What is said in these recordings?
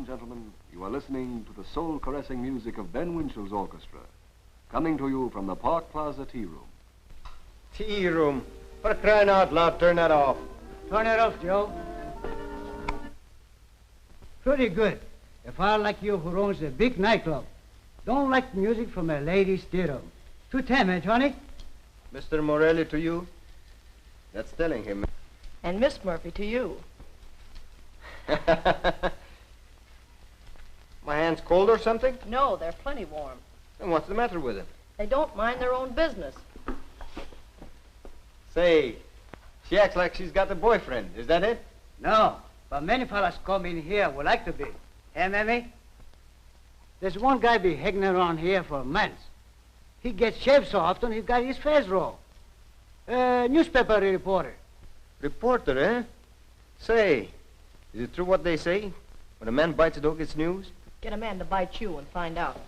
gentlemen, you are listening to the soul-caressing music of Ben Winchell's orchestra, coming to you from the Park Plaza Tea Room. Tea room? For crying out loud, turn that off. Turn it off, Joe. Pretty good. A fellow like you who owns a big nightclub don't like music from a ladies' theater. 2:10, eh, Johnny? Mr. Morelli to you? That's telling him. And Miss Murphy to you. My hand's cold or something? No, they're plenty warm. Then what's the matter with it? They don't mind their own business. Say, she acts like she's got a boyfriend. Is that it? No, but many fellas come in here would like to be. Eh, Mammy? There's one guy be hanging around here for months. He gets shaved so often he got his face raw. Newspaper reporter. Reporter, eh? Say, is it true what they say? When a man bites a dog, it's news? Get a man to bite you and find out.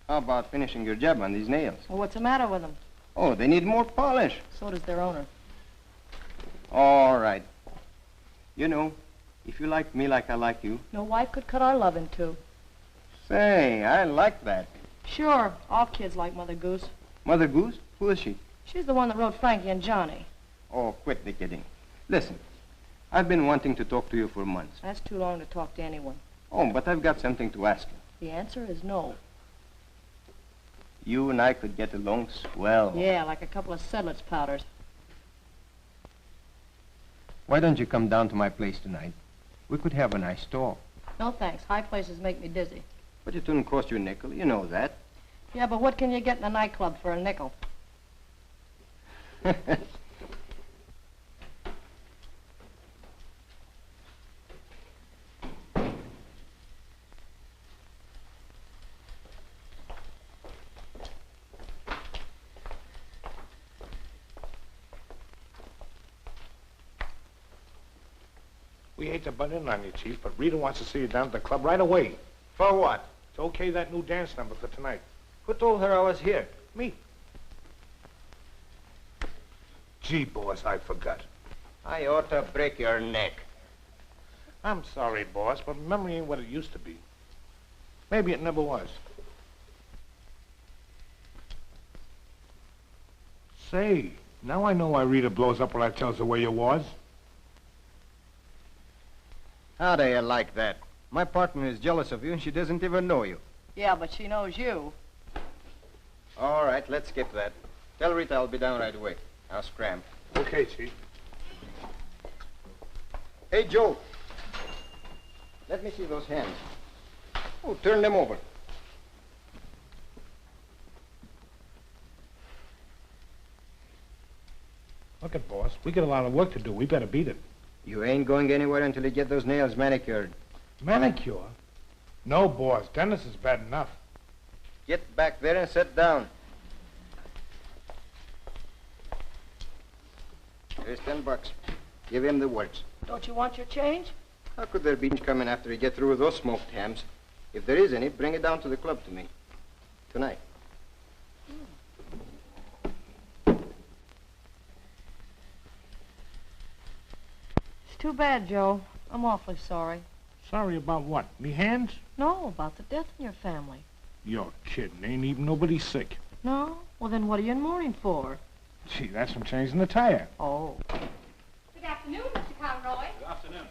How about finishing your job on these nails? Well, what's the matter with them? Oh, they need more polish. So does their owner. All right. You know, if you like me like I like you. No wife could cut our love in two. Say, I like that. Sure, all kids like Mother Goose. Mother Goose? Who is she? She's the one that wrote Frankie and Johnny. Oh, quit the kidding. Listen, I've been wanting to talk to you for months. That's too long to talk to anyone. Oh, but I've got something to ask you. The answer is no. You and I could get along swell. Yeah, like a couple of sedlitz powders. Why don't you come down to my place tonight? We could have a nice talk. No thanks. High places make me dizzy. But it wouldn't cost you a nickel. You know that. Yeah, but what can you get in a nightclub for a nickel? We hate to butt in on you, Chief, but Rita wants to see you down at the club right away. For what? To okay that new dance number for tonight. Who told her I was here? Me. Gee, boss, I forgot. I ought to break your neck. I'm sorry, boss, but memory ain't what it used to be. Maybe it never was. Say, now I know why Rita blows up when I tells her where you was. How do you like that? My partner is jealous of you and she doesn't even know you. Yeah, but she knows you. All right, let's skip that. Tell Rita I'll be down right away. I'll scram. Okay, Chief. Hey, Joe. Let me see those hands. Oh, turn them over. Look at boss. We got a lot of work to do. We better beat it. You ain't going anywhere until you get those nails manicured. Manicure? No, boss. Dennis is bad enough. Get back there and sit down. Here's $10. Give him the works. Don't you want your change? How could there be coming after you get through with those smoked hams? If there is any, bring it down to the club to me. Tonight. It's too bad, Joe. I'm awfully sorry. Sorry about what? Me hands? No, about the death in your family. You're kidding. Ain't even nobody sick. No? Well, then what are you in mourning for? Gee, that's from changing the tire. Oh. Good afternoon, Mr. Conroy. Good afternoon.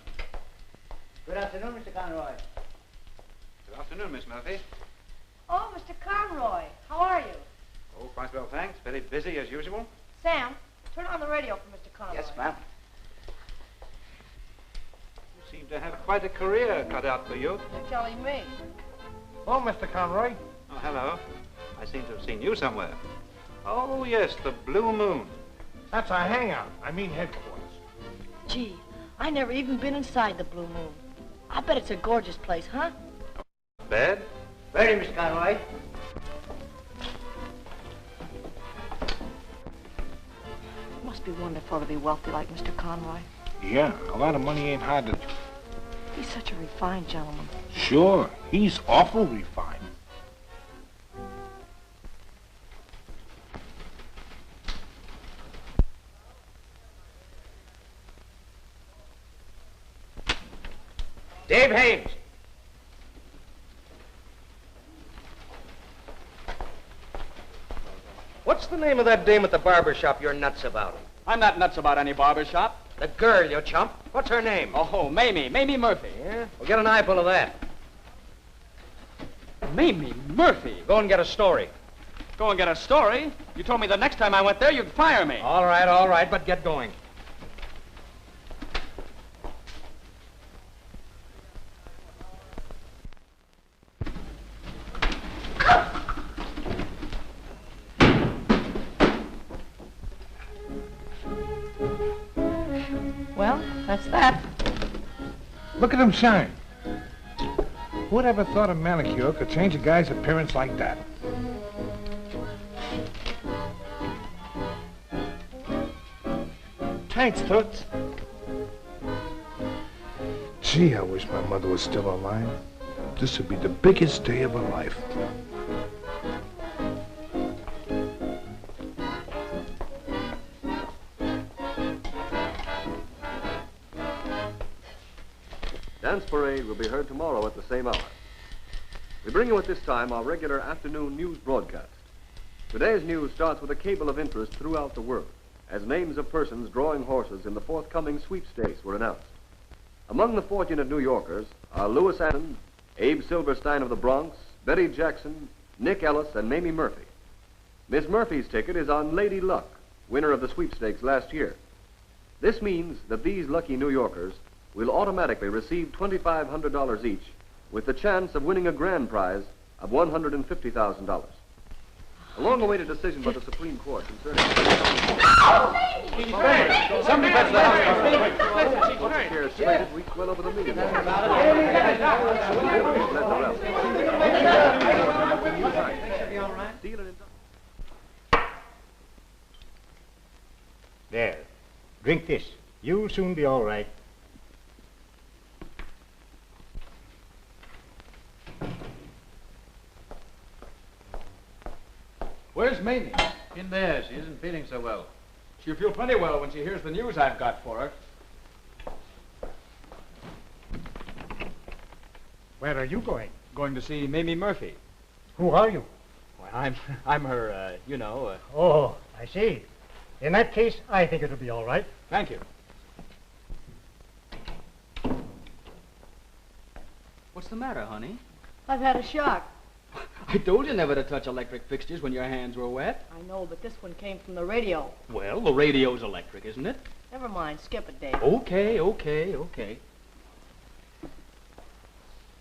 Good afternoon, Mr. Conroy. Good afternoon, Miss Murphy. Oh, Mr. Conroy, how are you? Oh, quite well, thanks. Very busy as usual. Sam, turn on the radio for Mr. Conroy. Yes, ma'am. You seem to have quite a career cut out for you. You're telling me. Oh, Mr. Conroy. Oh, hello. I seem to have seen you somewhere. Oh, yes, the Blue Moon. That's our hangout. I mean headquarters. Gee, I never even been inside the Blue Moon. I bet it's a gorgeous place, huh? Bed? Very, Mr. Conroy. Must be wonderful to be wealthy like Mr. Conroy. Yeah, a lot of money ain't hard to... He's such a refined gentleman. Sure, he's awful refined. Dave Haynes. What's the name of that dame at the barber shop you're nuts about? I'm not nuts about any barber shop. The girl, you chump. What's her name? Oh, Mamie Murphy. Yeah? Well, get an eyeful of that. Mamie Murphy? Go and get a story. Go and get a story? You told me the next time I went there, you'd fire me. All right, but get going. Well, that's that. Look at him shine. Who'd ever thought a manicure could change a guy's appearance like that? Thanks, Toots. Gee, I wish my mother was still alive. This would be the biggest day of her life. Dance Parade will be heard tomorrow at the same hour. We bring you at this time our regular afternoon news broadcast. Today's news starts with a cable of interest throughout the world, as names of persons drawing horses in the forthcoming sweepstakes were announced. Among the fortunate New Yorkers are Louis Anton, Abe Silverstein of the Bronx, Betty Jackson, Nick Ellis, and Mamie Murphy. Miss Murphy's ticket is on Lady Luck, winner of the sweepstakes last year. This means that these lucky New Yorkers will automatically receive $2,500 each, with the chance of winning a grand prize of $150,000. A long-awaited decision by the Supreme Court concerning... Somebody fetch the house. Shares traded reached well over the $1 million. There. Drink this. You'll soon be all right. Where's Mamie? In there. She isn't feeling so well. She'll feel plenty well when she hears the news I've got for her. Where are you going? Going to see Mamie Murphy. Who are you? Well, I'm her, Oh, I see. In that case, I think it'll be all right. Thank you. What's the matter, honey? I've had a shock. I told you never to touch electric fixtures when your hands were wet. I know, but this one came from the radio. Well, the radio's electric, isn't it? Never mind, skip it, Dave. Okay.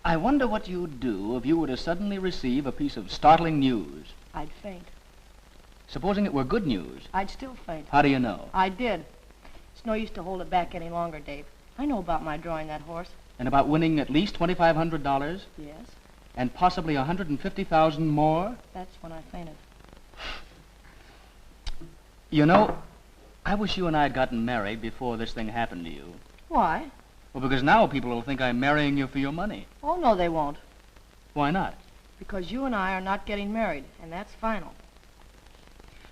I wonder what you'd do if you were to suddenly receive a piece of startling news. I'd faint. Supposing it were good news. I'd still faint. How do you know? I did. It's no use to hold it back any longer, Dave. I know about my drawing that horse. And about winning at least $2,500? Yes. And possibly $150,000 more? That's when I fainted. You know, I wish you and I had gotten married before this thing happened to you. Why? Well, because now people will think I'm marrying you for your money. Oh, no, they won't. Why not? Because you and I are not getting married, and that's final.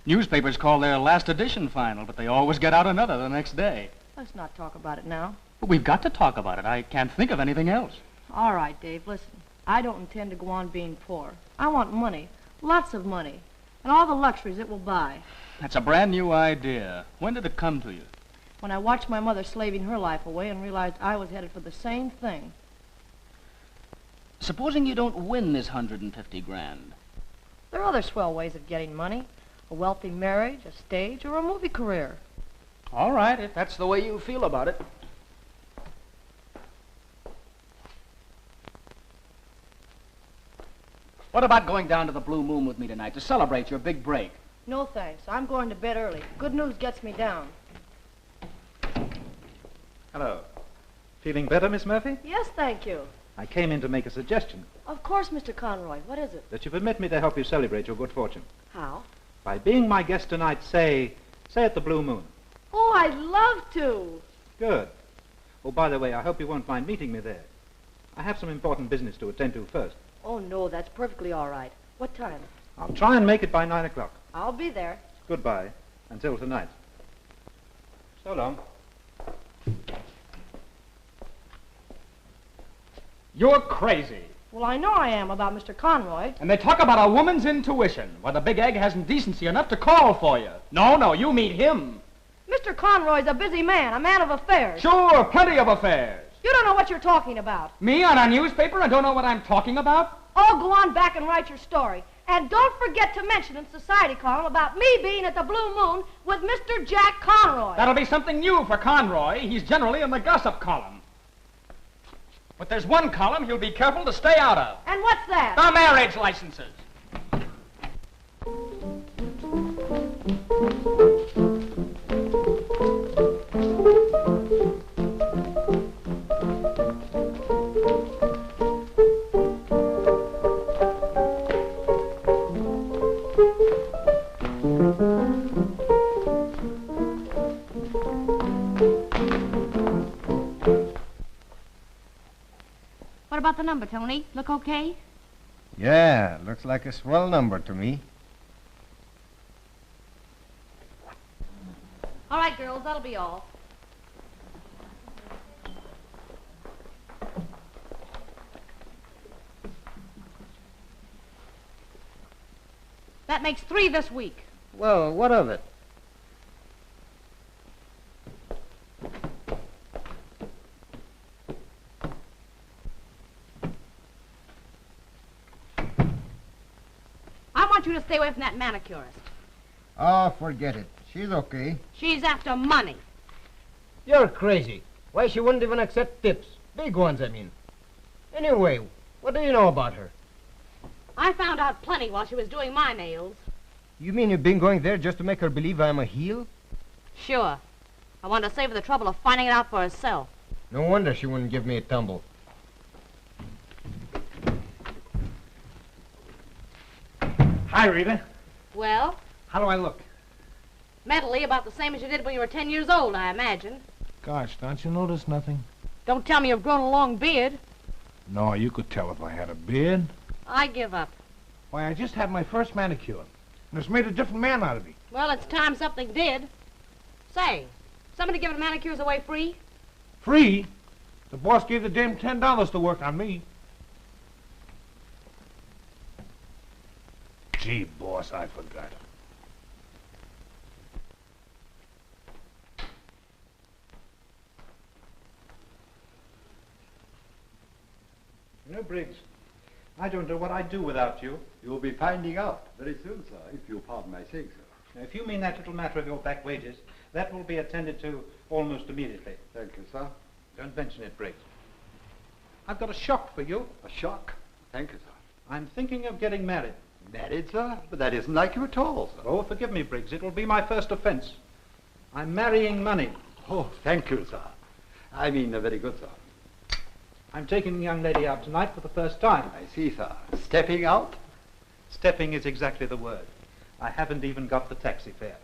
Newspapers call their last edition final, but they always get out another the next day. Let's not talk about it now. But we've got to talk about it. I can't think of anything else. All right, Dave, listen. I don't intend to go on being poor. I want money, lots of money, and all the luxuries it will buy. That's a brand new idea. When did it come to you? When I watched my mother slaving her life away and realized I was headed for the same thing. Supposing you don't win this $150,000. There are other swell ways of getting money. A wealthy marriage, a stage, or a movie career. All right, if that's the way you feel about it. What about going down to the Blue Moon with me tonight to celebrate your big break? No thanks. I'm going to bed early. Good news gets me down. Hello. Feeling better, Miss Murphy? Yes, thank you. I came in to make a suggestion. Of course, Mr. Conroy. What is it? That you permit me to help you celebrate your good fortune. How? By being my guest tonight, say at the Blue Moon. Oh, I'd love to. Good. Oh, by the way, I hope you won't mind meeting me there. I have some important business to attend to first. Oh, no, that's perfectly all right. What time? I'll try and make it by 9 o'clock. I'll be there. Goodbye. Until tonight. So long. You're crazy. Well, I know I am about Mr. Conroy. And they talk about a woman's intuition. Well, the big egg hasn't decency enough to call for you. No, you meet him. Mr. Conroy's a busy man, a man of affairs. Sure, plenty of affairs. You don't know what you're talking about. Me on a newspaper and don't know what I'm talking about? Oh, go on back and write your story. And don't forget to mention in society column about me being at the Blue Moon with Mr. Jack Conroy. That'll be something new for Conroy. He's generally in the gossip column. But there's one column he'll be careful to stay out of. And what's that? The marriage licenses. What about the number, Tony? Look okay? Yeah, looks like a swell number to me. All right, girls, that'll be all. That makes 3 this week. Well, what of it? I want you to stay away from that manicurist. Oh, forget it. She's okay. She's after money. You're crazy. Why, she wouldn't even accept tips. Big ones, I mean. Anyway, what do you know about her? I found out plenty while she was doing my nails. You mean you've been going there just to make her believe I'm a heel? Sure. I wanted to save her the trouble of finding it out for herself. No wonder she wouldn't give me a tumble. Hi, Rita. Well, How do I look? mentally about the same as you did when you were 10 years old, I imagine. Gosh, don't you notice nothing? Don't tell me you've grown a long beard. No, you could tell if I had a beard. I give up. Why, I just had my first manicure. And it's made a different man out of me. Well, it's time something did. Say, somebody giving manicures away free? Free? The boss gave the dame $10 to work on me. Gee, boss, I forgot. You know, Briggs, I don't know what I'd do without you. You'll be finding out very soon, sir, if you'll pardon my saying so. Now, if you mean that little matter of your back wages, that will be attended to almost immediately. Thank you, sir. Don't mention it, Briggs. I've got a shock for you. A shock? Thank you, sir. I'm thinking of getting married. Married, sir? But that isn't like you at all, sir. Oh, forgive me, Briggs. It will be my first offense. I'm marrying money. Oh, thank you, sir. I mean, very good, sir. I'm taking the young lady out tonight for the first time. I see, sir. Stepping out? Stepping is exactly the word. I haven't even got the taxi fare.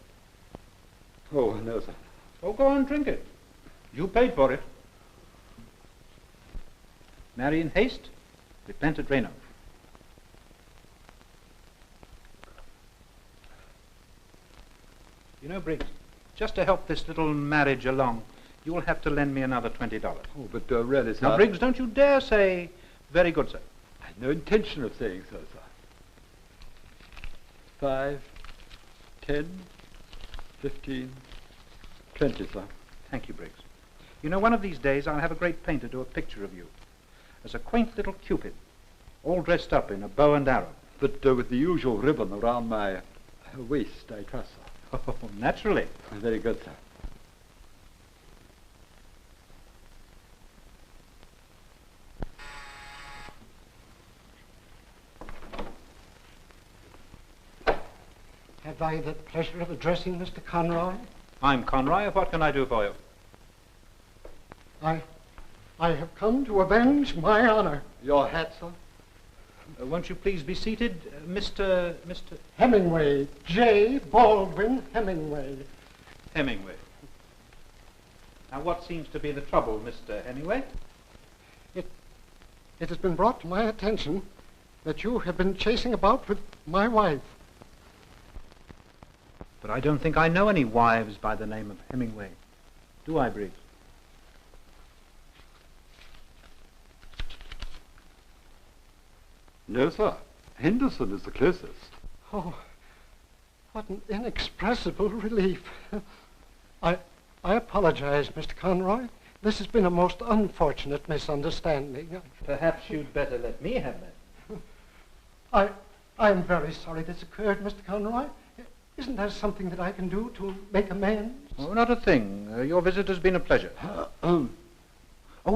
Oh, no, sir. Oh, go on, drink it. You paid for it. Marry in haste, repent at Reno. You know, Briggs, just to help this little marriage along, you will have to lend me another $20. Oh, but really, sir... Now, Briggs, don't you dare say, very good, sir. I had no intention of saying so, sir. 5, 10, 15, 20, sir. Thank you, Briggs. You know, one of these days I'll have a great painter do a picture of you as a quaint little Cupid, all dressed up in a bow and arrow. But with the usual ribbon around my waist, I trust, sir. Oh, naturally. Very good, sir. Have I the pleasure of addressing Mr. Conroy? I'm Conroy. What can I do for you? I have come to avenge my honor. Your hat, sir? Won't you please be seated, Mr. Hemingway, J. Baldwin Hemingway. Hemingway. Now, what seems to be the trouble, Mr. Hemingway? it has been brought to my attention that you have been chasing about with my wife. But I don't think I know any wives by the name of Hemingway. Do I, Briggs? No, sir. Henderson is the closest. Oh, what an inexpressible relief. I apologize, Mr. Conroy. This has been a most unfortunate misunderstanding. Perhaps you'd better let me have that. I am very sorry this occurred, Mr. Conroy. Isn't there something that I can do to make amends? Oh, not a thing. Your visit has been a pleasure. Oh,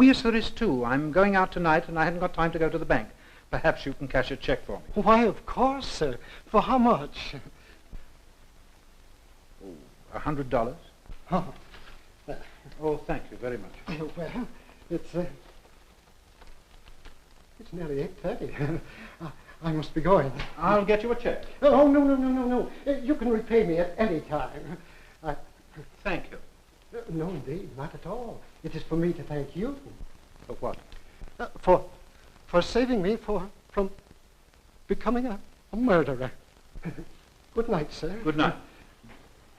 yes, there is too. I'm going out tonight and I haven't got time to go to the bank. Perhaps you can cash a check for me. Why, of course, sir. For how much? $100. Oh, Oh, thank you very much. well, it's nearly 8:30. I must be going. I'll get you a check. Oh, no. You can repay me at any time. Thank you. No, indeed, not at all. It is for me to thank you. For what? For saving me from becoming a murderer. Good night, sir. Good night.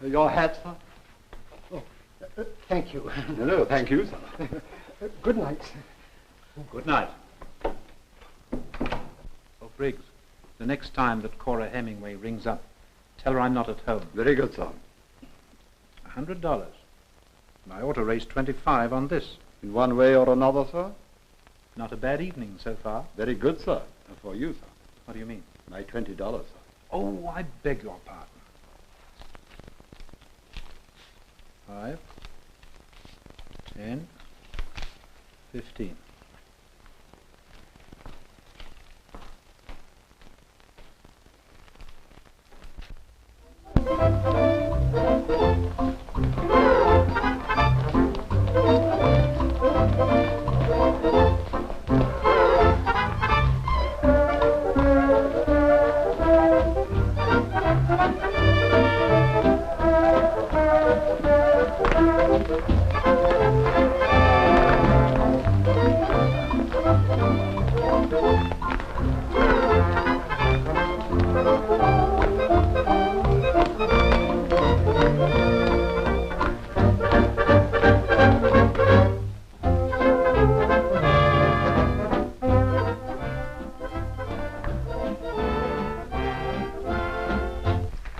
Your hat, sir? Thank you. No, thank you, sir. Good night, sir. Good night. Oh, Briggs, the next time that Cora Hemingway rings up, tell her I'm not at home. Very good, sir. $100. And I ought to raise 25 on this. In one way or another, sir? Not a bad evening so far. Very good, sir. For you, sir. What do you mean? My $20, sir. Oh, I beg your pardon. 5, 10, 15.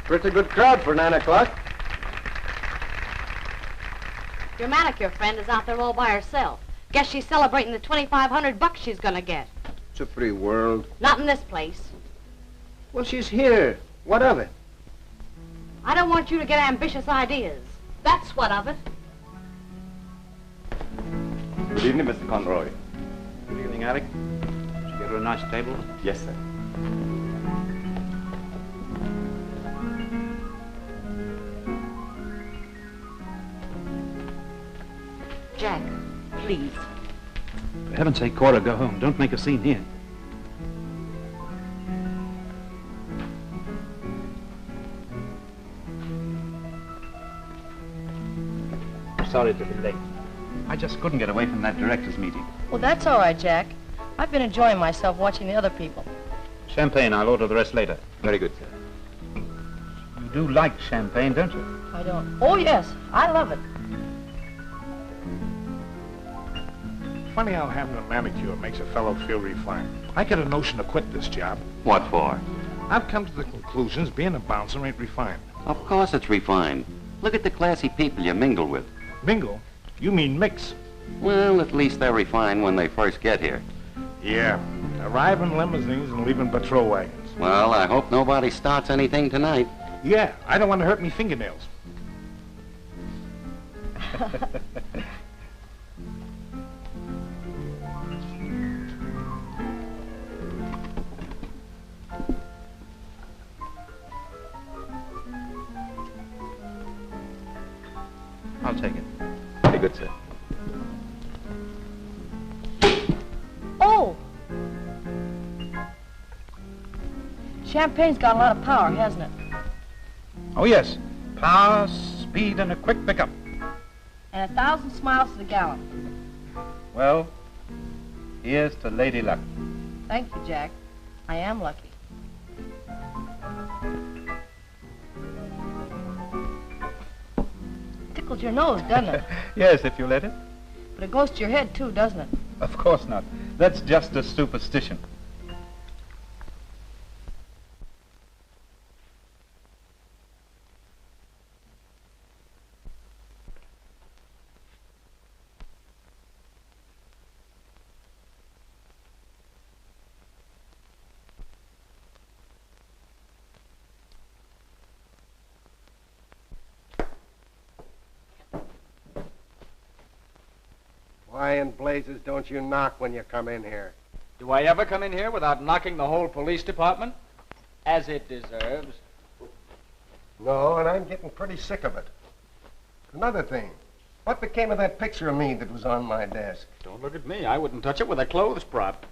Pretty good crowd for 9 o'clock. Your manicure friend is out there all by herself. Guess she's celebrating the $2,500 she's gonna get. It's a free world. Not in this place. Well, she's here. What of it? I don't want you to get ambitious ideas. That's what of it. Good evening, Mr. Conroy. Good evening, Alec. Did you get her a nice table? Yes, sir. Jack, please. For heaven's sake, Cora, go home. Don't make a scene here. Sorry to be late. I just couldn't get away from that directors' meeting. Well, that's all right, Jack. I've been enjoying myself watching the other people. Champagne, I'll order the rest later. Very good, sir. You do like champagne, don't you? I don't. Oh, yes. I love it. Funny how having a manicure makes a fellow feel refined. I get a notion to quit this job. What for? I've come to the conclusions being a bouncer ain't refined. Of course it's refined. Look at the classy people you mingle with. Mingle? You mean mix? Well, at least they're refined when they first get here. Yeah, arrive in limousines and leave in patrol wagons. Well, I hope nobody starts anything tonight. Yeah, I don't want to hurt me fingernails. I'll take it. Very good, sir. Oh! Champagne's got a lot of power, hasn't it? Oh, yes. Power, speed, and a quick pickup. And 1,000 smiles to the gallon. Well, Here's to Lady Luck. Thank you, Jack. I am lucky. Tickles your nose, doesn't it? Yes, if you let it. But it goes to your head, too, doesn't it? Of course not. That's just a superstition. Why in blazes don't you knock when you come in here? Do I ever come in here without knocking the whole police department? As it deserves. No, and I'm getting pretty sick of it. Another thing, what became of that picture of me that was on my desk? Don't look at me. I wouldn't touch it with a clothes prop.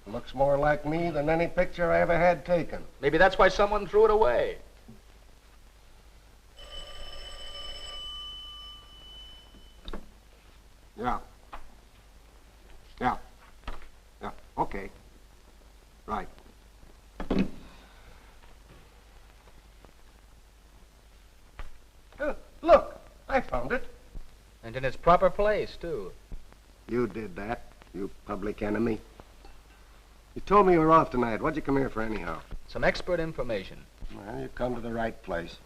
Looks more like me than any picture I ever had taken. Maybe that's why someone threw it away. Yeah. Yeah. Yeah. Okay. Right. Look, I found it. And in its proper place, too. You did that, you public enemy. You told me you were off tonight. What'd you come here for anyhow? Some expert information. Well, you come to the right place.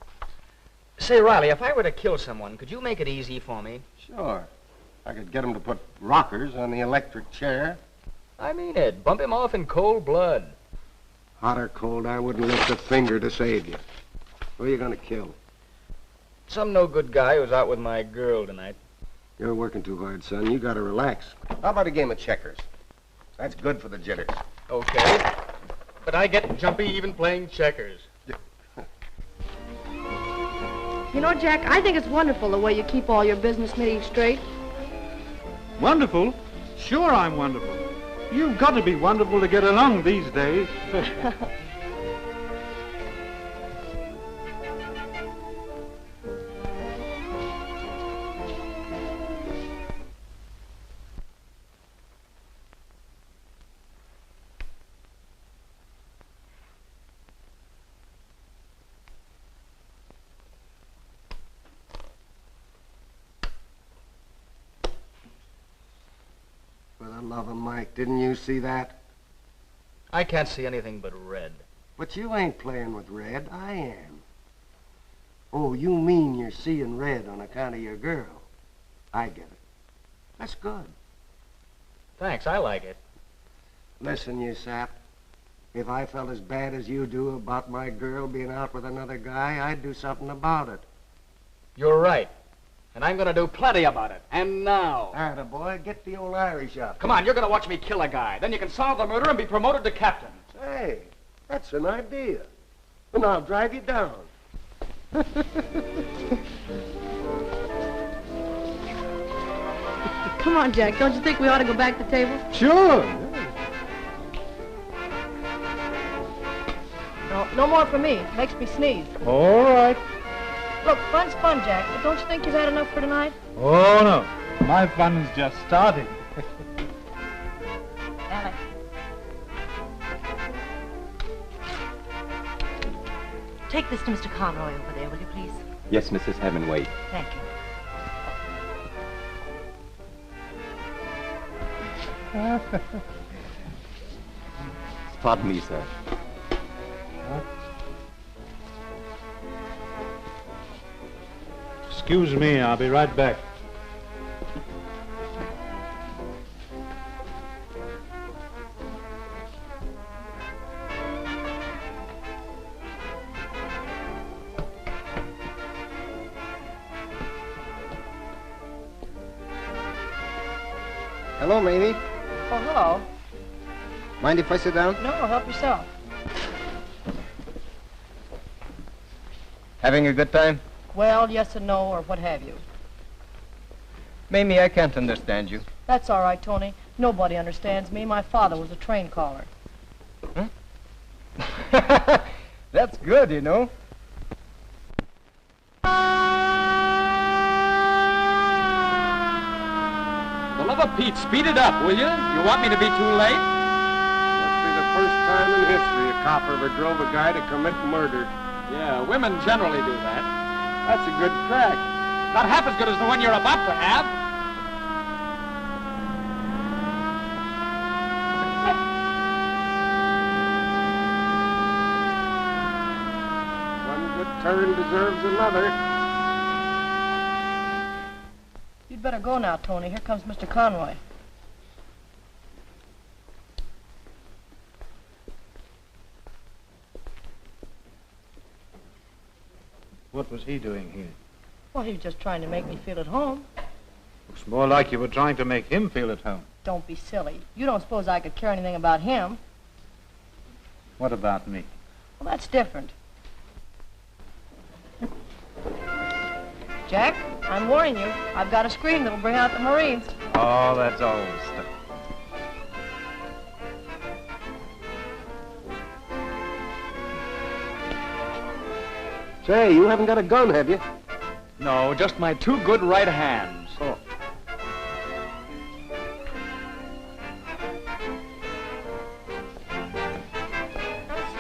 Say, Riley, if I were to kill someone, could you make it easy for me? Sure. I could get him to put rockers on the electric chair. I mean it. Bump him off in cold blood. Hot or cold, I wouldn't lift a finger to save you. Who are you going to kill? Some no-good guy who's out with my girl tonight. You're working too hard, son. You got to relax. How about a game of checkers? That's good for the jitters. Okay. But I get jumpy even playing checkers. You know, Jack, I think it's wonderful the way you keep all your business meetings straight. Wonderful? Sure I'm wonderful. You've got to be wonderful to get along these days. For the love of Mike, didn't you see that? I can't see anything but red. But you ain't playing with red. I am. Oh, you mean you're seeing red on account of your girl. I get it. That's good. Thanks, I like it. Listen, you sap. If I felt as bad as you do about my girl being out with another guy, I'd do something about it. You're right. And I'm going to do plenty about it. And now. Attaboy, get the old Irish up. Come on, you're going to watch me kill a guy. Then you can solve the murder and be promoted to captain. Hey, that's an idea. And I'll drive you down. Come on, Jack. Don't you think we ought to go back to the table? Sure. No more for me. Makes me sneeze. All right. Look, fun's fun, Jack, but don't you think you've had enough for tonight? Oh, no. My fun's just starting. Alex. Take this to Mr. Conroy over there, will you please? Yes, Mrs. Hemingway. Thank you. Pardon me, sir. Excuse me, I'll be right back. Hello, matey. Oh, hello. Mind if I sit down? No, help yourself. Having a good time? Well, yes and no, or what have you. Mamie, I can't understand you. That's all right, Tony. Nobody understands me. My father was a train caller. That's good, you know. the love of Pete, speed it up, will you? You want me to be too late? Must be the first time in history a cop ever drove a guy to commit murder. Yeah, women generally do that. That's a good crack. Not half as good as the one you're about to have. One good turn deserves another. You'd better go now, Tony. Here comes Mr. Conroy. What was he doing here? Well, he was just trying to make me feel at home. Looks more like you were trying to make him feel at home. Don't be silly. You don't suppose I could care anything about him? What about me? Well, that's different. Jack, I'm warning you. I've got a scream that'll bring out the Marines. Oh, that's old stuff. Say, you haven't got a gun, have you? No, just my two good right hands. Oh.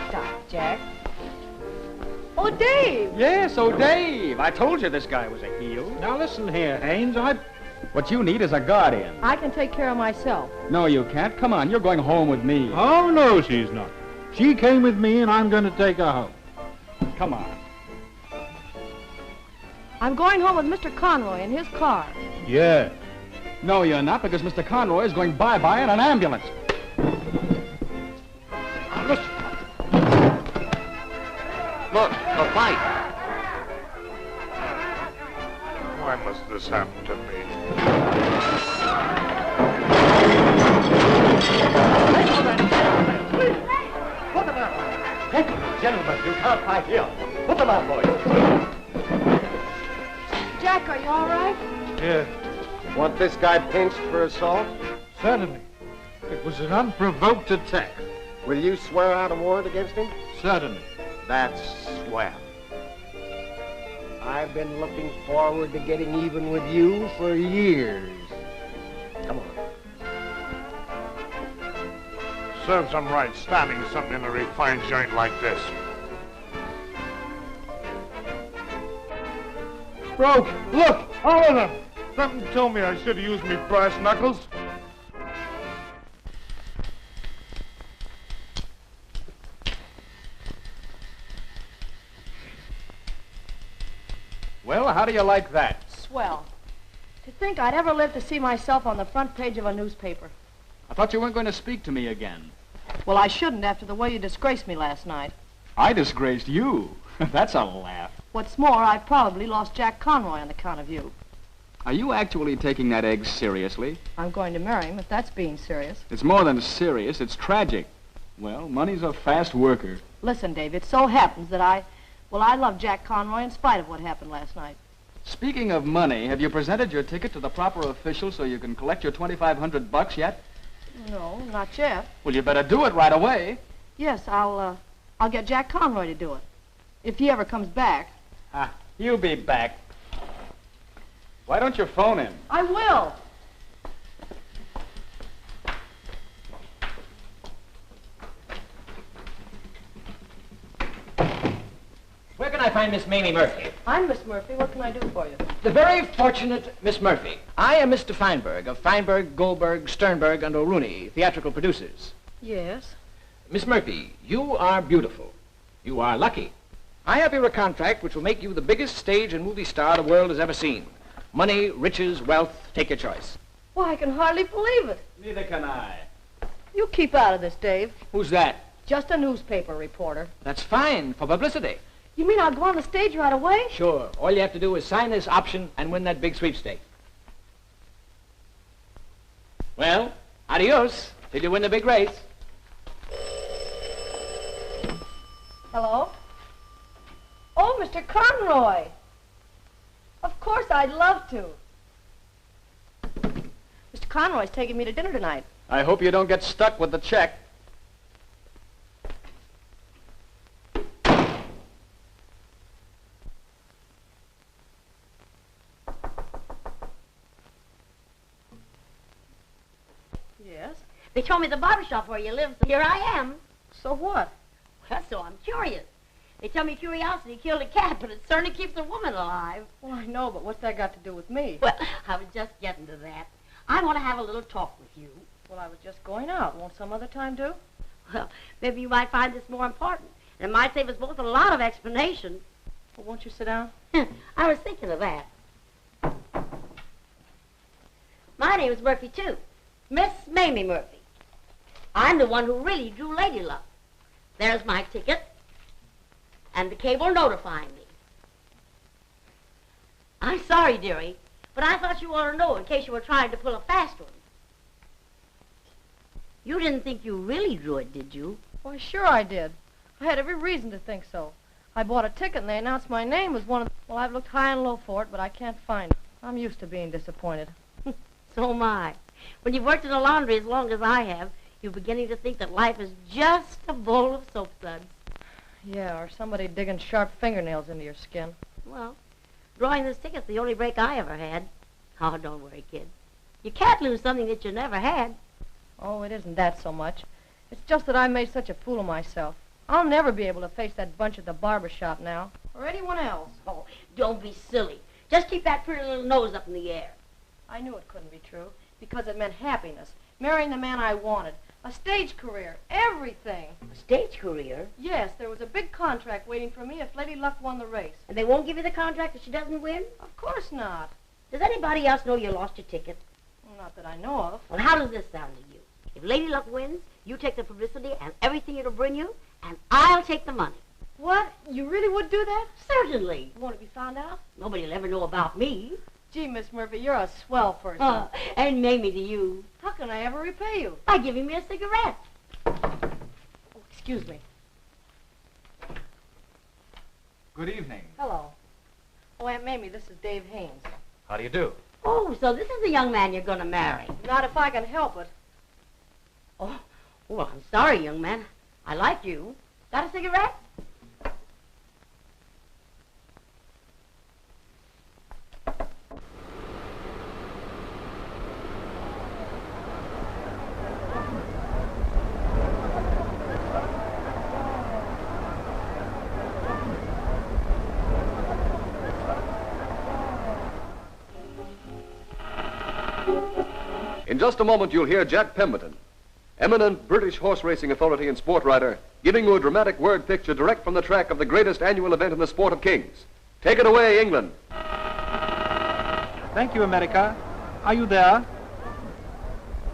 Stop, Jack. Oh, Dave! Yes, oh, Dave. I told you this guy was a heel. Now listen here, Haynes. What you need is a guardian. I can take care of myself. No, you can't. Come on, you're going home with me. Oh, no, she's not. She came with me, and I'm going to take her home. Come on. I'm going home with Mr. Conroy in his car. Yeah. No, you're not, because Mr. Conroy is going bye-bye in an ambulance. Listen. Look, a fight. Why must this happen to me? Put them out. Thank you, gentlemen. You can't fight here. Put them out, boys. Jack, are you all right? Yeah, Want this guy pinched for assault? certainly. It was an unprovoked attack. Will you swear out a warrant against him? Certainly. That's swell. I've been looking forward to getting even with you for years. Come on. Serves them right standing something in a refined joint like this. Broke! Look! All of them! Something told me I should have used me brass knuckles. Well, how do you like that? Swell. To think I'd ever live to see myself on the front page of a newspaper. I thought you weren't going to speak to me again. Well, I shouldn't after the way you disgraced me last night. I disgraced you. That's a laugh. What's more, I probably lost Jack Conroy on account of you. Are you actually taking that egg seriously? I'm going to marry him if that's being serious. It's more than serious, it's tragic. Well, money's a fast worker. Listen, Dave, it so happens that I love Jack Conroy in spite of what happened last night. Speaking of money, have you presented your ticket to the proper official so you can collect your $2,500 yet? No, not yet. Well, you better do it right away. Yes, I'll get Jack Conroy to do it. If he ever comes back. Ah, he'll be back. Why don't you phone him? I will. Where can I find Miss Mamie Murphy? I'm Miss Murphy. What can I do for you? The very fortunate Miss Murphy. I am Mr. Feinberg of Feinberg, Goldberg, Sternberg, and O'Rooney, theatrical producers. Yes. Miss Murphy, you are beautiful. You are lucky. I have here a contract which will make you the biggest stage and movie star the world has ever seen. Money, riches, wealth, take your choice. Why, I can hardly believe it. Neither can I. You keep out of this, Dave. Who's that? Just a newspaper reporter. That's fine, for publicity. You mean I'll go on the stage right away? Sure. All you have to do is sign this option and win that big sweepstake. Well, adios, till you win the big race. Hello? Oh, Mr. Conroy. Of course, I'd love to. Mr. Conroy's taking me to dinner tonight. I hope you don't get stuck with the check. Yes? They told me the barber shop where you live, so here I am. So what? Well, so I'm curious. They tell me curiosity killed a cat, but it certainly keeps a woman alive. Well, I know, but what's that got to do with me? Well, I was just getting to that. I want to have a little talk with you. Well, I was just going out. Won't some other time do? Well, maybe you might find this more important. And it might save us both a lot of explanation. Well, won't you sit down? I was thinking of that. My name is Murphy, too. Miss Mamie Murphy. I'm the one who really drew Lady Luck. There's my ticket. And the cable notifying me. I'm sorry, dearie, but I thought you ought to know in case you were trying to pull a fast one. You didn't think you really drew it, did you? Why, sure I did. I had every reason to think so. I bought a ticket and they announced my name as one of the... Well, I've looked high and low for it, but I can't find it. I'm used to being disappointed. So am I. When you've worked in a laundry as long as I have, you're beginning to think that life is just a bowl of soap suds. Yeah, or somebody digging sharp fingernails into your skin. Well, drawing this ticket's the only break I ever had. Oh, don't worry, kid. You can't lose something that you never had. Oh, it isn't that so much. It's just that I made such a fool of myself. I'll never be able to face that bunch at the barber shop now, or anyone else. Oh, don't be silly. Just keep that pretty little nose up in the air. I knew it couldn't be true, because it meant happiness, marrying the man I wanted, a stage career, everything. A stage career? Yes, there was a big contract waiting for me if Lady Luck won the race. And they won't give you the contract if she doesn't win? Of course not. Does anybody else know you lost your ticket? Not that I know of. Well, how does this sound to you? If Lady Luck wins, you take the publicity and everything it'll bring you, and I'll take the money. What? You really would do that? Certainly. You want to be found out? Nobody'll ever know about me. Gee, Miss Murphy, you're a swell person. And Mamie to you. How can I ever repay you? By giving me a cigarette. Oh, excuse me. Good evening. Hello. Oh, Aunt Mamie, this is Dave Haynes. How do you do? Oh, so this is the young man you're going to marry. Not if I can help it. Oh, well, I'm sorry, young man. I like you. Got a cigarette? In just a moment, you'll hear Jack Pemberton, eminent British horse racing authority and sport writer, giving you a dramatic word picture direct from the track of the greatest annual event in the sport of kings. Take it away, England. Thank you, America. Are you there?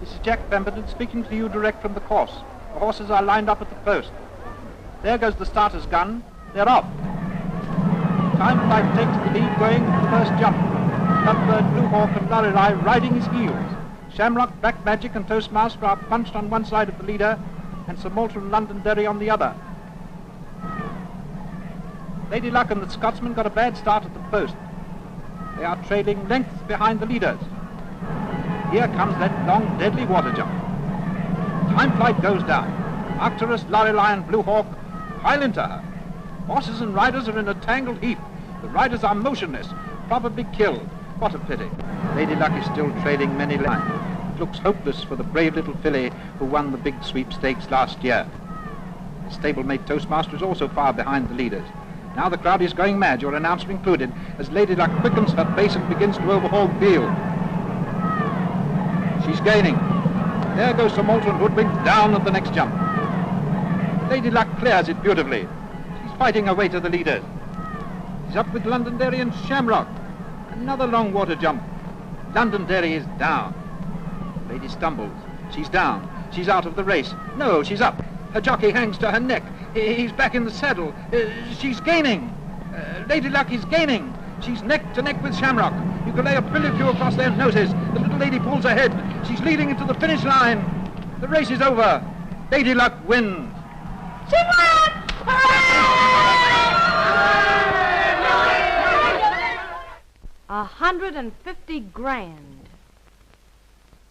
This is Jack Pemberton speaking to you direct from the course. The horses are lined up at the post. There goes the starter's gun. They're off. Time Flight takes the lead going to the first jump. Cutbird, Blue Hawk, and Lorelei riding his heels. Shamrock, Black Magic, and Toastmaster are punched on one side of the leader, and Sir Malta and Londonderry on the other. Lady Luck and the Scotsman got a bad start at the post. They are trailing lengths behind the leaders. Here comes that long, deadly water jump. Time Flight goes down. Arcturus, Lorelei, and Blue Hawk pile into her. Horses and riders are in a tangled heap. The riders are motionless, probably killed. What a pity. Lady Luck is still trailing many lines. It looks hopeless for the brave little filly who won the big sweepstakes last year. The stablemate Toastmaster is also far behind the leaders. Now the crowd is going mad, your announcer included, as Lady Luck quickens her pace and begins to overhaul the field. She's gaining. There goes Sir Malta and Hoodwink down at the next jump. Lady Luck clears it beautifully. She's fighting her way to the leaders. She's up with Londonderry and Shamrock. Another long water jump. Londonderry is down. Lady stumbles. She's down. She's out of the race. No, she's up. Her jockey hangs to her neck. He's back in the saddle. She's gaining. Lady Luck is gaining. She's neck to neck with Shamrock. You can lay a billiard cue across their noses. The little lady pulls ahead. She's leading into the finish line. The race is over. Lady Luck wins. She won! $150 grand.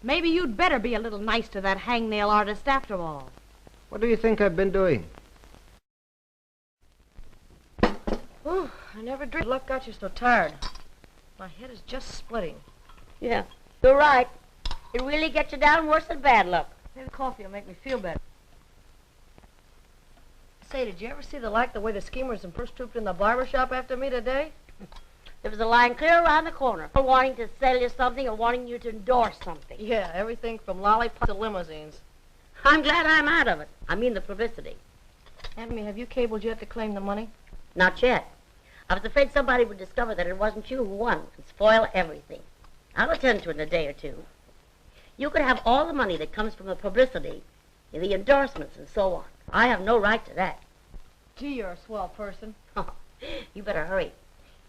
Maybe you'd better be a little nice to that hangnail artist after all. What do you think I've been doing? Oh, I never dreamed luck got you so tired. My head is just splitting. Yeah, you're right. It really gets you down worse than bad luck. Maybe coffee will make me feel better. Say, did you ever see the way the schemers and first trooped in the barber shop after me today? There was a line clear around the corner, wanting to sell you something or wanting you to endorse something. Yeah, everything from lollipops to limousines. I'm glad I'm out of it. I mean the publicity. Aunt May, have you cabled yet to claim the money? Not yet. I was afraid somebody would discover that it wasn't you who won and spoil everything. I'll attend to it in a day or two. You could have all the money that comes from the publicity, the endorsements, and so on. I have no right to that. Gee, you're a swell person. You better hurry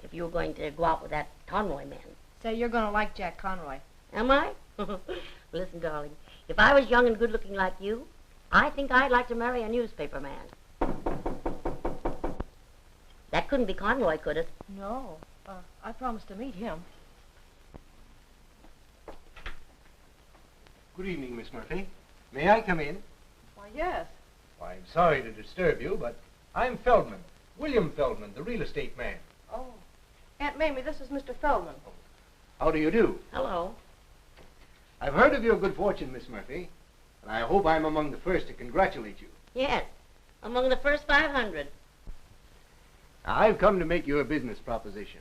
if you're going to go out with that Conroy man. Say, you're going to like Jack Conroy. Am I? Listen, darling, if I was young and good-looking like you, I think I'd like to marry a newspaper man. That couldn't be Conroy, could it? No. I promised to meet him. Good evening, Miss Murphy. May I come in? Why, yes. Why, I'm sorry to disturb you, but I'm Feldman. William Feldman, the real estate man. Oh. Aunt Mamie, this is Mr. Feldman. How do you do? Hello. I've heard of your good fortune, Miss Murphy, and I hope I'm among the first to congratulate you. Yes, among the first 500. Now, I've come to make you a business proposition.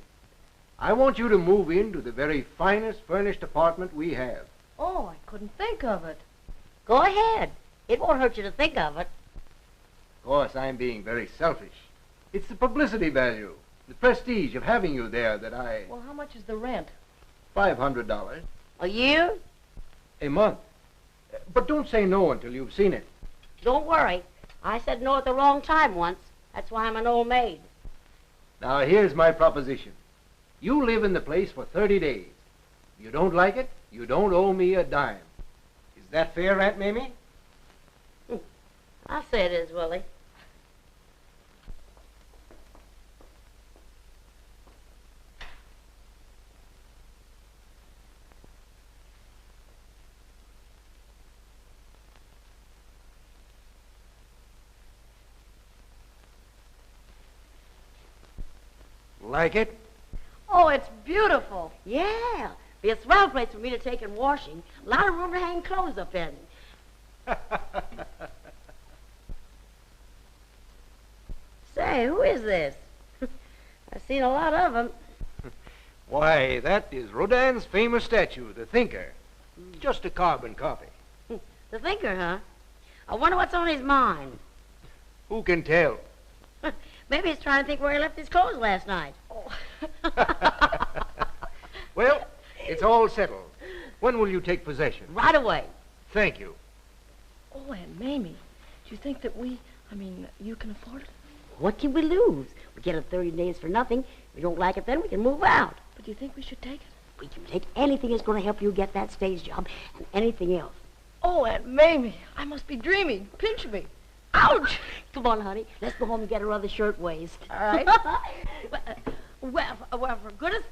I want you to move into the very finest furnished apartment we have. Oh, I couldn't think of it. Go ahead. It won't hurt you to think of it. Of course, I'm being very selfish. It's the publicity value, the prestige of having you there that I... Well, how much is the rent? $500. A year? A month. But don't say no until you've seen it. Don't worry. I said no at the wrong time once. That's why I'm an old maid. Now, here's my proposition. You live in the place for 30 days. If you don't like it, you don't owe me a dime. Is that fair, Aunt Mamie? I'll say it is, Willie. Like it? Oh, it's beautiful. Yeah. Be a swell place for me to take in washing. A lot of room to hang clothes up in. Say, who is this? I've seen a lot of them. Why, that is Rodin's famous statue, the Thinker. Just a carbon copy. The Thinker, huh? I wonder what's on his mind. Who can tell? Maybe he's trying to think where he left his clothes last night. Well, it's all settled. When will you take possession? Right away. Thank you. Oh, Aunt Mamie, do you think that you can afford it? What can we lose? We get it 30 days for nothing. If we don't like it then, we can move out. But do you think we should take it? We can take anything that's going to help you get that stage job and anything else. Oh, Aunt Mamie, I must be dreaming. Pinch me. Ouch! Come on, honey. Let's go home and get her other shirtwaist. All right. well, for goodness...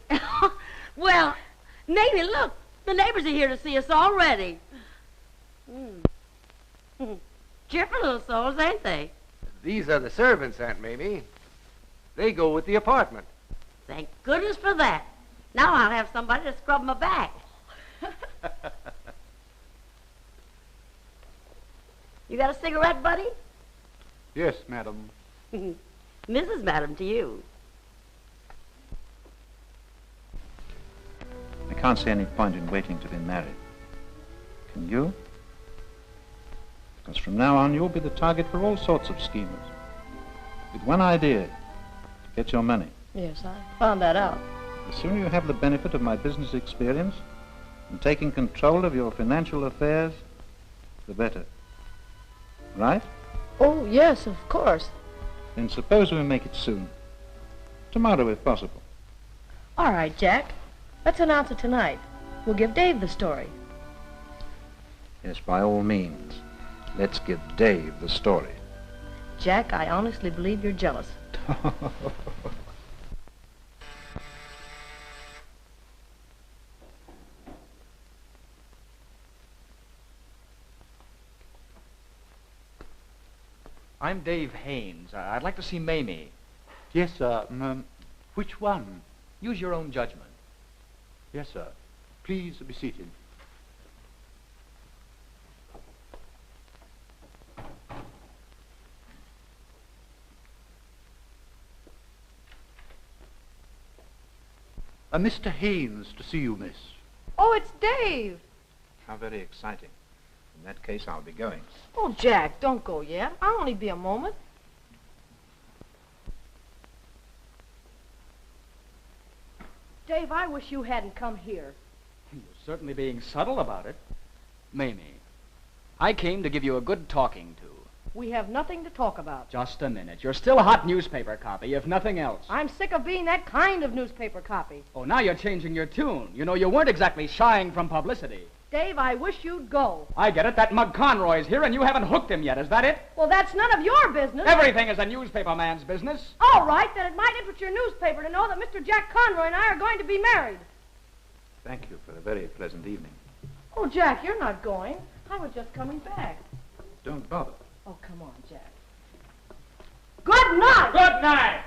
well, Mamie, look. The neighbors are here to see us already. Cheerful little souls, ain't they? These are the servants, Aunt Mamie. They go with the apartment. Thank goodness for that. Now I'll have somebody to scrub my back. You got a cigarette, buddy? Yes, madam. Mrs. Madam to you. I can't see any point in waiting to be married. Can you? Because from now on, you'll be the target for all sorts of schemers. With one idea, to get your money. Yes, I found that out. The sooner you have the benefit of my business experience and taking control of your financial affairs, the better. Right? Oh, yes, of course. Then suppose we make it soon. Tomorrow, if possible. All right, Jack. Let's announce it tonight. We'll give Dave the story. Yes, by all means. Let's give Dave the story. Jack, I honestly believe you're jealous. I'm Dave Haynes. I'd like to see Mamie. Yes, sir. Which one? Use your own judgment. Yes, sir. Please be seated. Mr. Haynes to see you, miss. Oh, it's Dave. How very exciting. In that case, I'll be going. Oh, Jack, don't go yet. I'll only be a moment. Dave, I wish you hadn't come here. You're certainly being subtle about it. Mamie, I came to give you a good talking to. We have nothing to talk about. Just a minute. You're still a hot newspaper copy, if nothing else. I'm sick of being that kind of newspaper copy. Oh, now you're changing your tune. You know, you weren't exactly shying from publicity. Dave, I wish you'd go. I get it. That mug Conroy's here, and you haven't hooked him yet. Is that it? Well, that's none of your business. Everything is a newspaper man's business. All right, then it might interest your newspaper to know that Mr. Jack Conroy and I are going to be married. Thank you for a very pleasant evening. Oh, Jack, you're not going. I was just coming back. Don't bother. Oh, come on, Jack. Good night! Good night!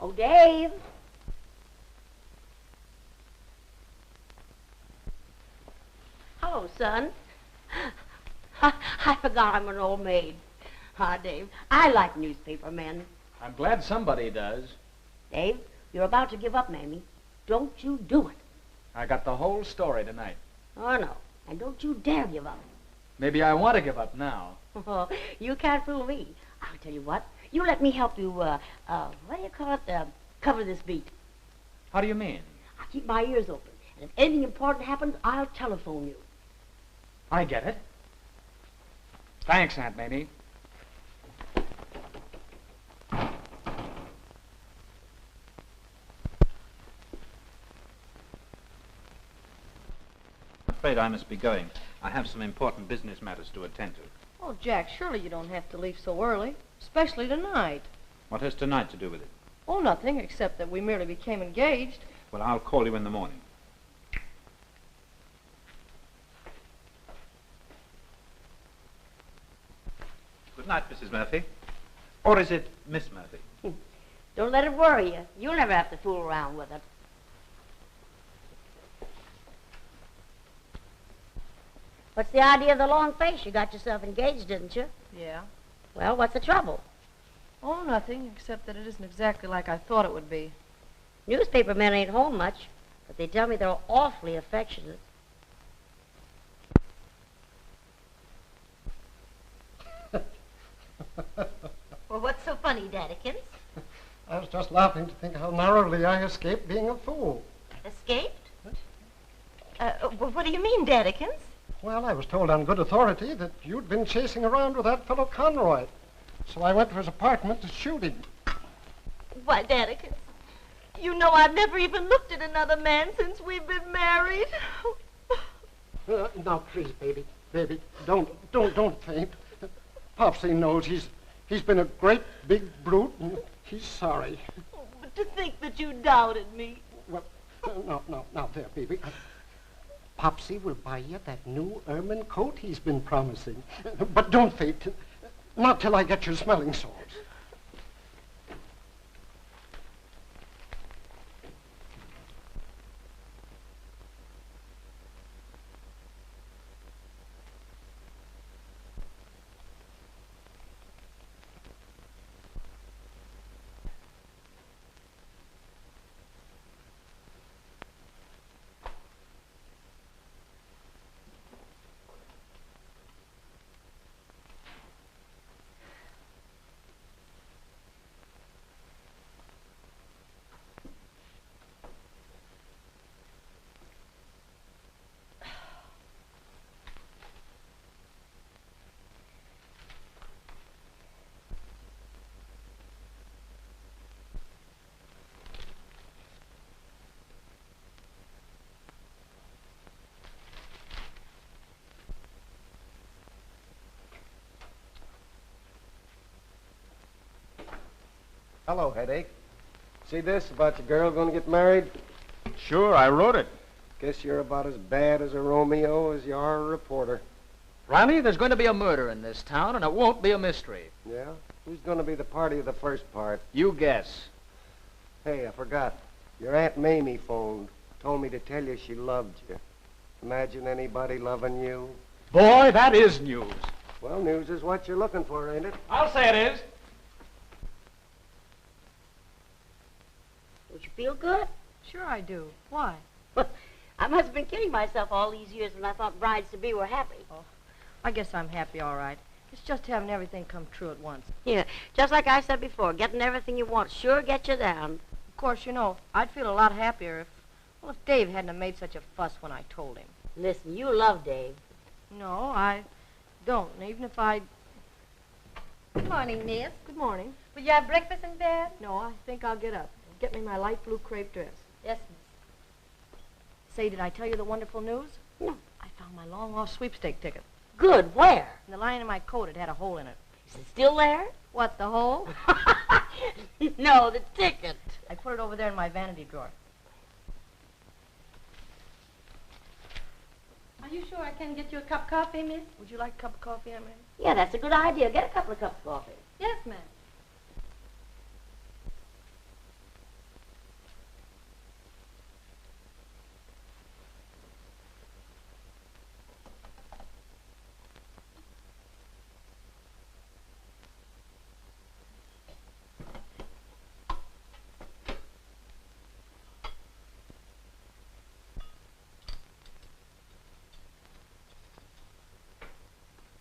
Oh, Dave. Hello, son. I forgot I'm an old maid. Ah, Dave, I like newspaper men. I'm glad somebody does. Dave, you're about to give up, Mamie. Don't you do it. I got the whole story tonight. Oh, no. And don't you dare give up. Maybe I want to give up now. Oh, you can't fool me. I'll tell you what. You let me help you, what do you call it? Cover this beat. How do you mean? I'll keep my ears open. And if anything important happens, I'll telephone you. I get it. Thanks, Aunt Mamie. I'm afraid I must be going. I have some important business matters to attend to. Oh, Jack, surely you don't have to leave so early, especially tonight. What has tonight to do with it? Oh, nothing, except that we merely became engaged. Well, I'll call you in the morning. Good night, Mrs. Murphy. Or is it Miss Murphy? Don't let it worry you. You'll never have to fool around with it. What's the idea of the long face? You got yourself engaged, didn't you? Yeah. Well, what's the trouble? Oh, nothing, except that it isn't exactly like I thought it would be. Newspaper men ain't home much, but they tell me they're awfully affectionate. Well, what's so funny, Daddykins? I was just laughing to think how narrowly I escaped being a fool. Escaped? What do you mean, Daddykins? Well, I was told on good authority that you'd been chasing around with that fellow Conroy. So I went to his apartment to shoot him. Why, Daddykins, you know I've never even looked at another man since we've been married. Now, please, baby, don't faint. Popsy knows he's been a great big brute, and he's sorry. Oh, but to think that you doubted me. Well, now, there, baby. Popsy will buy you that new ermine coat he's been promising. But don't faint. Not till I get your smelling salts. Hello, Headache. See this about your girl going to get married? Sure, I wrote it. Guess you're about as bad as a Romeo as you are a reporter. Riley, there's going to be a murder in this town, and it won't be a mystery. Yeah? Who's going to be the party of the first part? You guess. Hey, I forgot. Your Aunt Mamie phoned. Told me to tell you she loved you. Imagine anybody loving you. Boy, that is news. Well, news is what you're looking for, ain't it? I'll say it is. feel good? Sure I do. Why? I must have been kidding myself all these years when I thought brides-to-be were happy. Oh, I guess I'm happy, all right. It's just having everything come true at once. Yeah, just like I said before, getting everything you want sure gets you down. Of course, you know, I'd feel a lot happier if Dave hadn't have made such a fuss when I told him. Listen, you love Dave. No, I don't. And even if I... Good morning, miss. Good morning. Will you have breakfast in bed? No, I think I'll get up. Get me my light blue crepe dress. Yes, miss. Say, did I tell you the wonderful news? No. I found my long-lost sweepstake ticket. Good, where? In the lining of my coat, it had a hole in it. Is it still there? What, the hole? No, the ticket. I put it over there in my vanity drawer. Are you sure I can get you a cup of coffee, miss? Would you like a cup of coffee, Aunt Mary? Yeah, that's a good idea. Get a couple of cups of coffee. Yes, ma'am.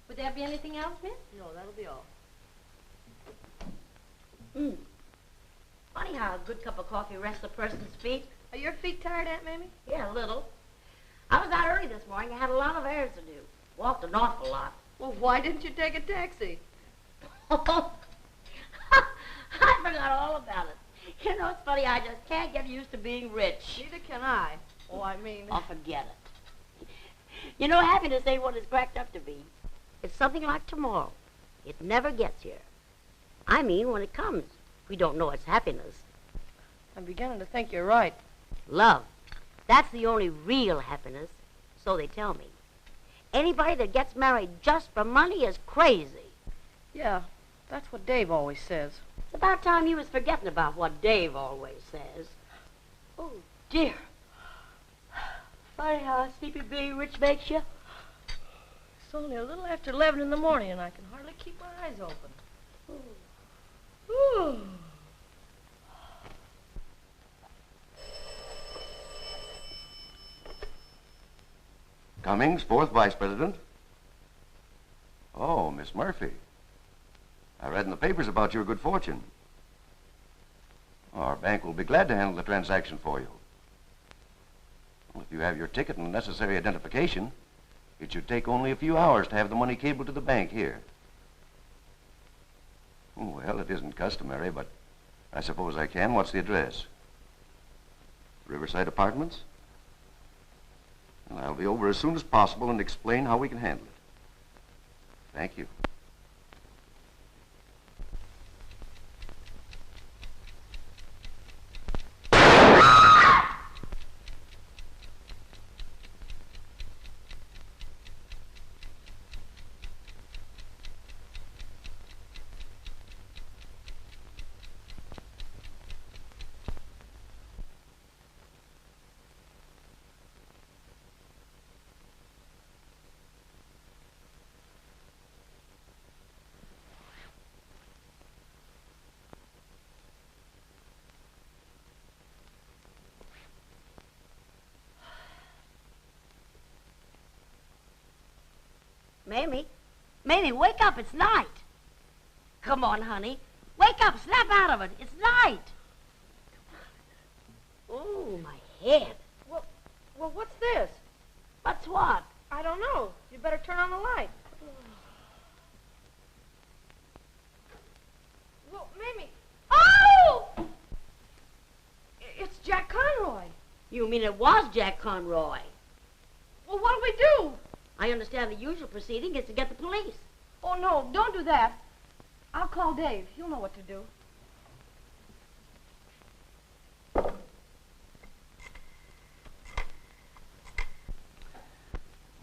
Would there be anything else, miss? No, that'll be all. Funny how a good cup of coffee rests a person's feet. Are your feet tired, Aunt Mamie? Yeah, a little. I was out early this morning. I had a lot of errands to do. Walked an awful lot. Well, why didn't you take a taxi? I forgot all about it. You know, it's funny, I just can't get used to being rich. Neither can I. Oh, I mean... Oh, forget it. You know, happiness ain't what it's cracked up to be. It's something like tomorrow. It never gets here. I mean, when it comes, we don't know it's happiness. I'm beginning to think you're right. Love. That's the only real happiness, so they tell me. Anybody that gets married just for money is crazy. Yeah, that's what Dave always says. It's about time you was forgetting about what Dave always says. Oh, dear. Funny how sleepy being rich makes you. It's only a little after 11 in the morning, and I can hardly keep my eyes open. Ooh. Cummings, 4th Vice President. Oh, Miss Murphy. I read in the papers about your good fortune. Our bank will be glad to handle the transaction for you. Well, if you have your ticket and necessary identification, it should take only a few hours to have the money cabled to the bank here. Well, it isn't customary, but I suppose I can. What's the address? Riverside Apartments? Well, I'll be over as soon as possible and explain how we can handle it. Thank you. Mamie, wake up, it's night. Come on, honey. Wake up, snap out of it. It's night. Oh, my head. Well, what's this? What's what? I don't know. You better turn on the light. Well, Mamie. Oh! It's Jack Conroy. You mean it was Jack Conroy? Well, what'll we do? I understand the usual proceeding is to get the police. Oh, no, don't do that. I'll call Dave. He'll know what to do.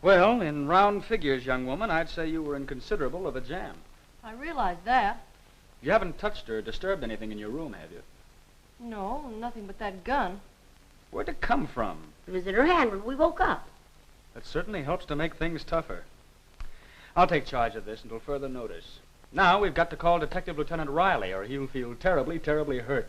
Well, in round figures, young woman, I'd say you were in considerable of a jam. I realize that. You haven't touched or disturbed anything in your room, have you? No, nothing but that gun. Where'd it come from? It was in her hand when we woke up. That certainly helps to make things tougher. I'll take charge of this until further notice. Now we've got to call Detective Lieutenant Riley, or he'll feel terribly, terribly hurt.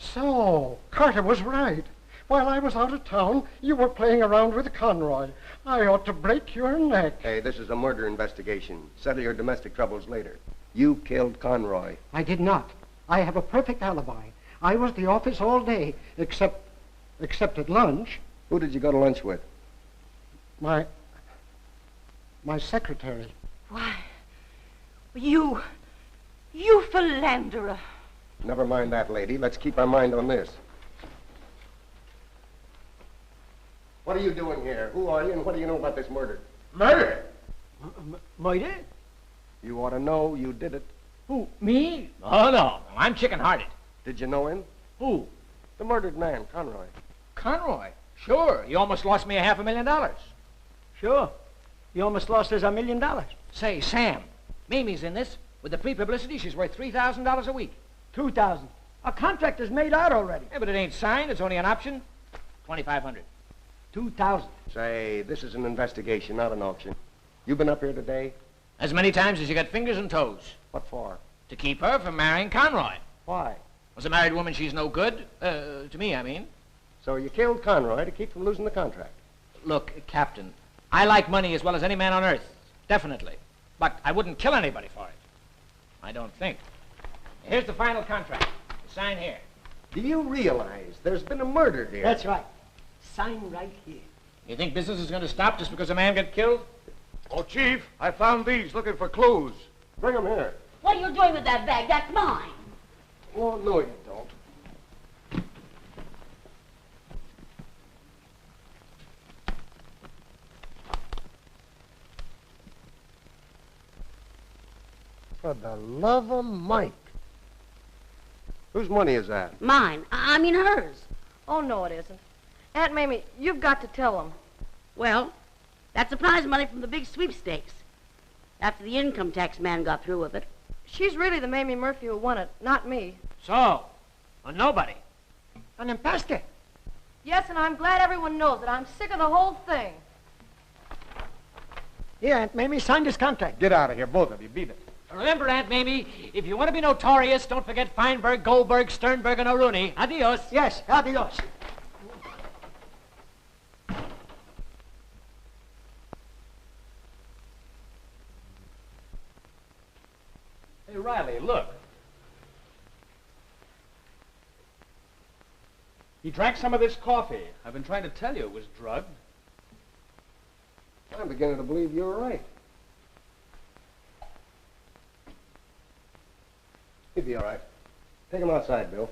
So, Carter was right. While I was out of town, you were playing around with Conroy. I ought to break your neck. Hey, this is a murder investigation. Settle your domestic troubles later. You killed Conroy. I did not. I have a perfect alibi. I was at the office all day, except at lunch. Who did you go to lunch with? My secretary. Why, you philanderer. Never mind that, lady. Let's keep our mind on this. What are you doing here? Who are you, and what do you know about this murder? Murder? Murder? You ought to know you did it. Who, me? Oh, no. I'm chicken-hearted. Did you know him? Who? The murdered man, Conroy. Conroy? Sure. He almost lost me $500,000. Sure. You almost lost us $1 million. Say, Sam, Mamie's in this. With the free publicity, she's worth $3,000 a week. $2,000. Our contract is made out already. Yeah, but it ain't signed. It's only an option. $2,500. $2,000. Say, this is an investigation, not an auction. You been up here today? As many times as you got fingers and toes. What for? To keep her from marrying Conroy. Why? As a married woman, she's no good. To me, I mean. So you killed Conroy to keep from losing the contract? Look, Captain, I like money as well as any man on earth. Definitely. But I wouldn't kill anybody for it. I don't think. Here's the final contract. Sign here. Do you realize there's been a murder here? That's right. Sign right here. You think business is going to stop just because a man got killed? Oh, Chief, I found these looking for clues. Bring them here. What are you doing with that bag? That's mine. Oh, no, you don't. For the love of Mike. Whose money is that? Mine. I mean hers. Oh, no, it isn't. Aunt Mamie, you've got to tell them. Well, that's the prize money from the big sweepstakes. After the income tax man got through with it. She's really the Mamie Murphy who won it, not me. So, a nobody. An impostor. Yes, and I'm glad everyone knows it. I'm sick of the whole thing. Here, Aunt Mamie, sign this contract. Get out of here, both of you. Beat it. Remember, Aunt Mamie, if you want to be notorious, don't forget Feinberg, Goldberg, Sternberg, and O'Rooney. Adios. Yes, adios. Hey, Riley, look. He drank some of this coffee. I've been trying to tell you it was drugged. I'm beginning to believe you're right. He'll be all right. Take him outside, Bill.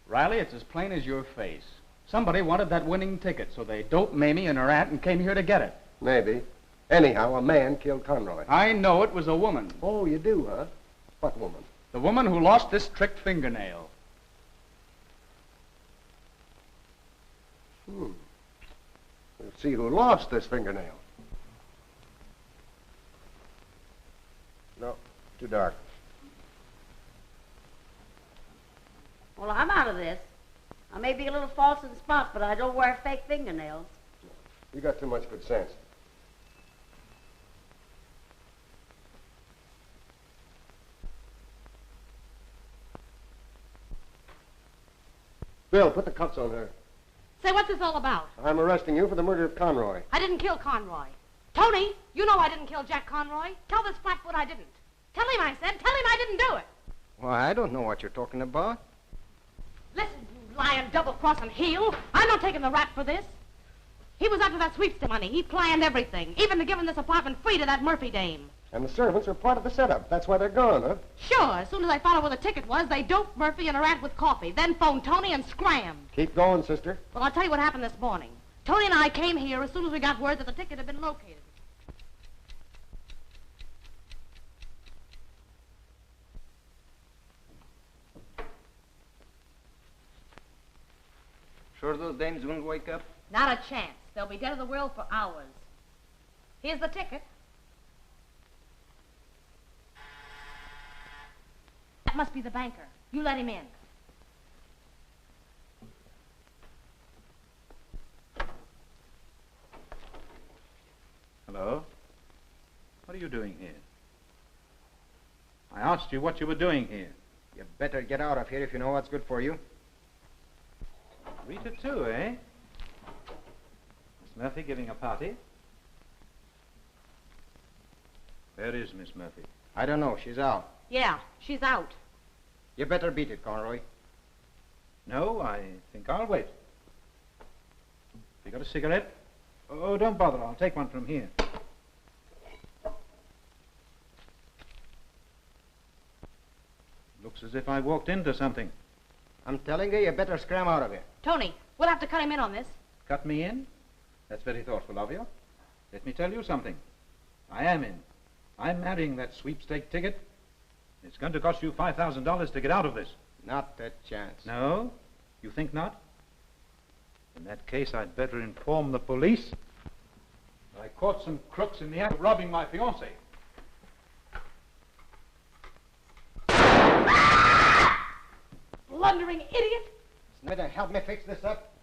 Riley, it's as plain as your face. Somebody wanted that winning ticket, so they doped Mamie and her aunt and came here to get it. Maybe. Anyhow, a man killed Conroy. I know it was a woman. Oh, you do, huh? What woman? The woman who lost this tricked fingernail. Let's see who lost this fingernail. No, too dark. Well, I'm out of this. I may be a little false in spots, but I don't wear fake fingernails. You got too much good sense. Bill, put the cuffs on her. Say, what's this all about? I'm arresting you for the murder of Conroy. I didn't kill Conroy. Tony, you know I didn't kill Jack Conroy. Tell this flatfoot I didn't. Tell him I said. Tell him I didn't do it. Why, I don't know what you're talking about. Listen, you lying, double-crossing heel. I'm not taking the rap for this. He was after that sweepstakes money. He planned everything, even to giving this apartment free to that Murphy dame. And the servants are part of the setup. That's why they're gone, huh? Sure, as soon as I found out where the ticket was, they doped Murphy and her aunt with coffee, then phoned Tony and scrammed. Keep going, sister. Well, I'll tell you what happened this morning. Tony and I came here as soon as we got word that the ticket had been located. Sure those dames wouldn't wake up? Not a chance. They'll be dead of the world for hours. Here's the ticket. That must be the banker. You let him in. you doing here? I asked you what you were doing here. You better get out of here if you know what's good for you. Rita too, eh? Miss Murphy giving a party? Where is Miss Murphy? I don't know. She's out. Yeah, she's out. You better beat it, Conroy. No, I think I'll wait. You got a cigarette? Oh, don't bother. I'll take one from here. Looks as if I walked into something. I'm telling you, you better scram out of here. Tony, we'll have to cut him in on this. Cut me in? That's very thoughtful of you. Let me tell you something. I am in. I'm marrying that sweepstake ticket. It's going to cost you $5,000 to get out of this. Not a chance. No? You think not? In that case, I'd better inform the police. I caught some crooks in the act of robbing my fiancée. Blundering idiot! Better help me fix this up.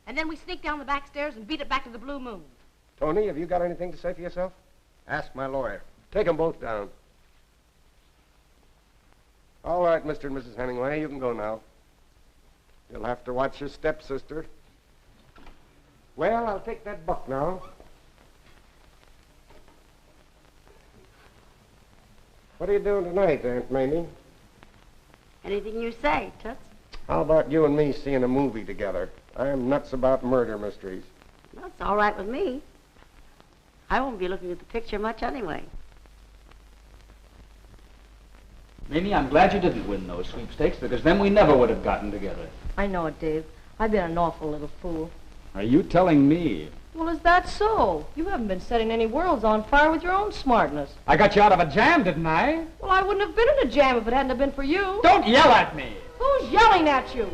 And then we sneak down the back stairs and beat it back to the Blue Moon. Tony, have you got anything to say for yourself? Ask my lawyer. Take them both down. All right, Mr. and Mrs. Hemingway, you can go now. You'll have to watch your stepsister. Well, I'll take that buck now. What are you doing tonight, Aunt Mamie? Anything you say, Toots. How about you and me seeing a movie together? I'm nuts about murder mysteries. That's all right with me. I won't be looking at the picture much anyway. Mamie, I'm glad you didn't win those sweepstakes, because then we never would have gotten together. I know it, Dave. I've been an awful little fool. Are you telling me? Well, is that so? You haven't been setting any worlds on fire with your own smartness. I got you out of a jam, didn't I? Well, I wouldn't have been in a jam if it hadn't have been for you. Don't yell at me! Who's yelling at you?